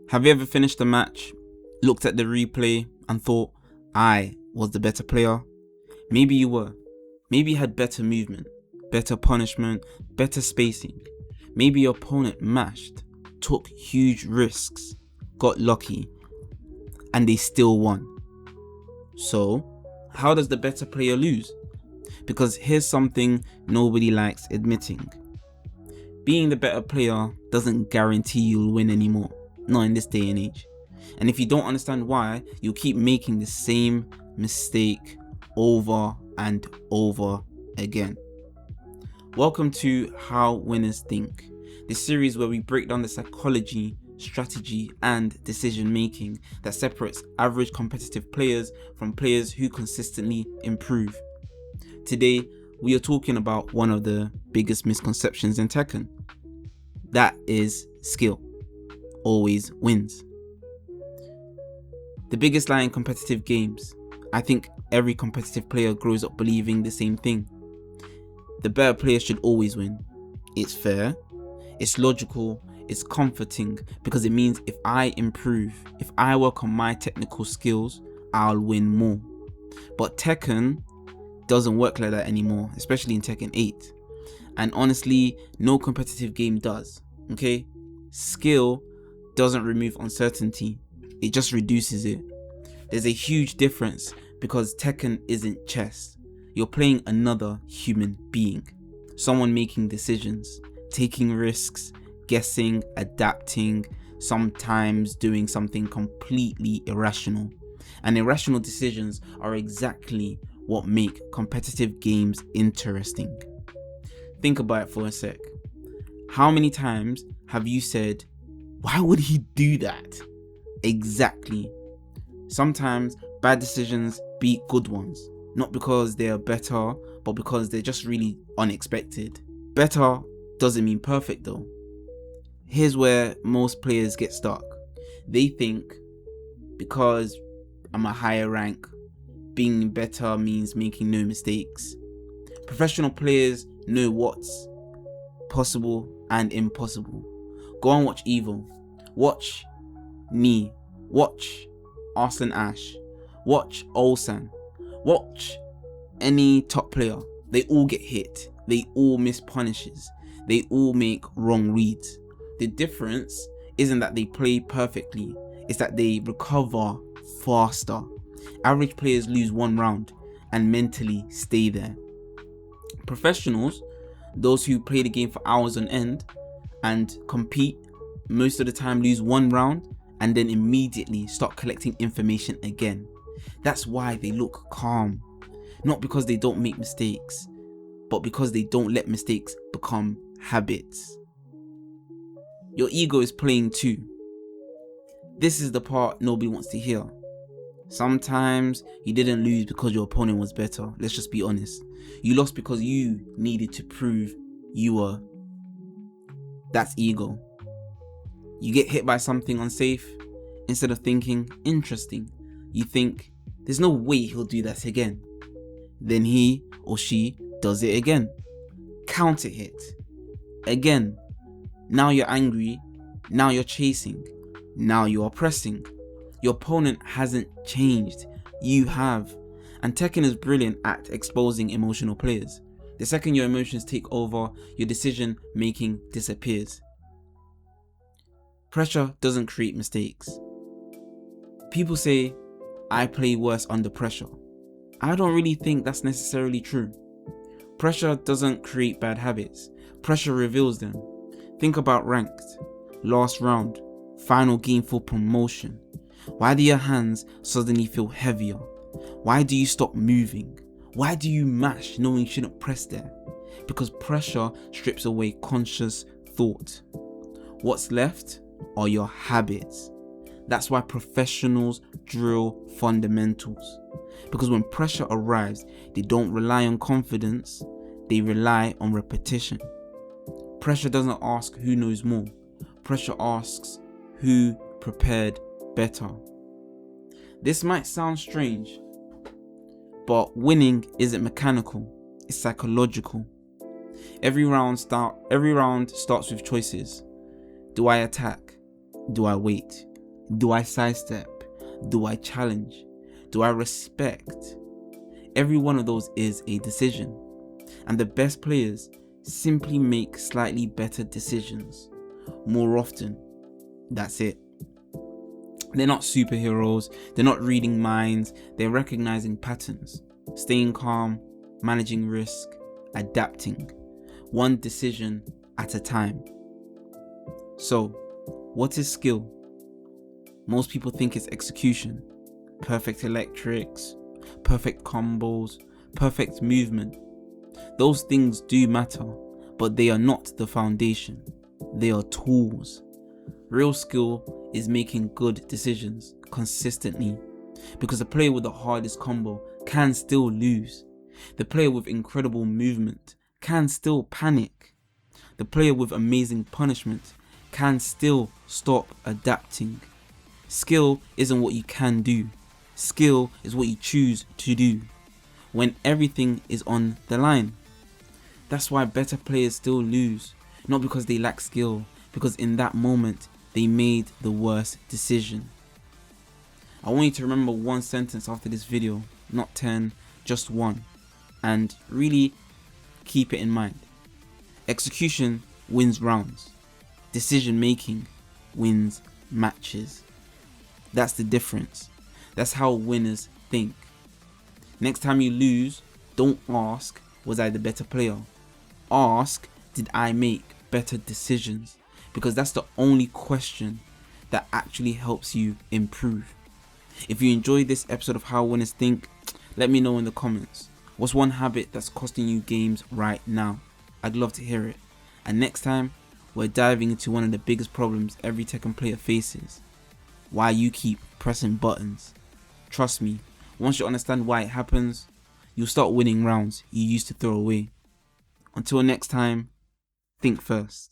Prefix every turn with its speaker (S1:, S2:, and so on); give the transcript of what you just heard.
S1: Have you ever finished a match, looked at the replay and thought, I was the better player? Maybe you were. Maybe you had better movement, better punishment, better spacing. Maybe your opponent mashed, took huge risks, got lucky, and they still won. So, how does the better player lose? Because here's something nobody likes admitting. Being the better player doesn't guarantee you'll win anymore. Not in this day and age. And if you don't understand why, you'll keep making the same mistake over and over again. Welcome to How Winners Think, the series where we break down the psychology, strategy, and decision making that separates average competitive players from players who consistently improve. Today, we are talking about one of the biggest misconceptions in Tekken. That is skill always wins. The biggest lie in competitive games. I think every competitive player grows up believing the same thing. The better player should always win. It's fair, it's logical, it's comforting because it means if I improve, if I work on my technical skills, I'll win more. But Tekken doesn't work like that anymore, especially in Tekken 8. And honestly, no competitive game does. Okay? Skill doesn't remove uncertainty, it just reduces it. There's a huge difference because Tekken isn't chess. You're playing another human being, someone making decisions, taking risks, guessing, adapting, sometimes doing something completely irrational. And irrational decisions are exactly what make competitive games interesting. Think about it for a sec. How many times have you said, why would he do that? Exactly. Sometimes bad decisions beat good ones, not because they are better, but because they're just really unexpected. Better doesn't mean perfect though. Here's where most players get stuck. They think because I'm a higher rank, being better means making no mistakes. Professional players know what's possible and impossible. Go and watch Evil. Watch Nee. Watch Arslan Ash. Watch Olsen. Watch any top player. They all get hit. They all miss punishes. They all make wrong reads. The difference isn't that they play perfectly. It's that they recover faster. Average players lose one round and mentally stay there. Professionals, those who play the game for hours on end and compete, most of the time lose one round and then immediately start collecting information again. That's why they look calm. Not because they don't make mistakes, but because they don't let mistakes become habits. Your ego is playing too. This is the part nobody wants to hear. Sometimes you didn't lose because your opponent was better. Let's just be honest. You lost because you needed to prove you were. That's ego. You get hit by something unsafe. Instead of thinking, interesting, you think, there's no way he'll do that again. Then he or she does it again. Counter hit. Again. Now you're angry. Now you're chasing. Now you are pressing. Your opponent hasn't changed. You have. And Tekken is brilliant at exposing emotional players. The second your emotions take over, your decision making disappears. Pressure doesn't create mistakes. People say, I play worse under pressure. I don't really think that's necessarily true. Pressure doesn't create bad habits. Pressure reveals them. Think about ranked, last round, final game for promotion. Why do your hands suddenly feel heavier? Why do you stop moving? Why do you mash knowing you shouldn't press there? Because pressure strips away conscious thought. What's left are your habits. That's why professionals drill fundamentals. Because when pressure arrives, they don't rely on confidence, they rely on repetition. Pressure doesn't ask who knows more. Pressure asks who prepared better. This might sound strange, but winning isn't mechanical, it's psychological. Every round starts with choices. Do I attack? Do I wait? Do I sidestep? Do I challenge? Do I respect? Every one of those is a decision. And the best players simply make slightly better decisions more often. That's it. They're not superheroes. They're not reading minds. They're recognizing patterns, staying calm, managing risk, adapting, one decision at a time. So, what is skill? Most people think it's execution, perfect electrics, perfect combos, perfect movement. Those things do matter, but they are not the foundation. They are tools. Real skill is making good decisions consistently, because the player with the hardest combo can still lose. The player with incredible movement can still panic. The player with amazing punishment can still stop adapting. Skill isn't what you can do. Skill is what you choose to do when everything is on the line. That's why better players still lose, not because they lack skill, because in that moment they made the worst decision. I want you to remember one sentence after this video, not 10, just one, and really keep it in mind. Execution wins rounds. Decision making wins matches. That's the difference. That's how winners think. Next time you lose, don't ask, was I the better player? Ask, did I make better decisions? Because that's the only question that actually helps you improve. If you enjoyed this episode of How Winners Think, let me know in the comments. What's one habit that's costing you games right now? I'd love to hear it. And next time, we're diving into one of the biggest problems every Tekken player faces. Why you keep pressing buttons. Trust me, once you understand why it happens, you'll start winning rounds you used to throw away. Until next time, think first.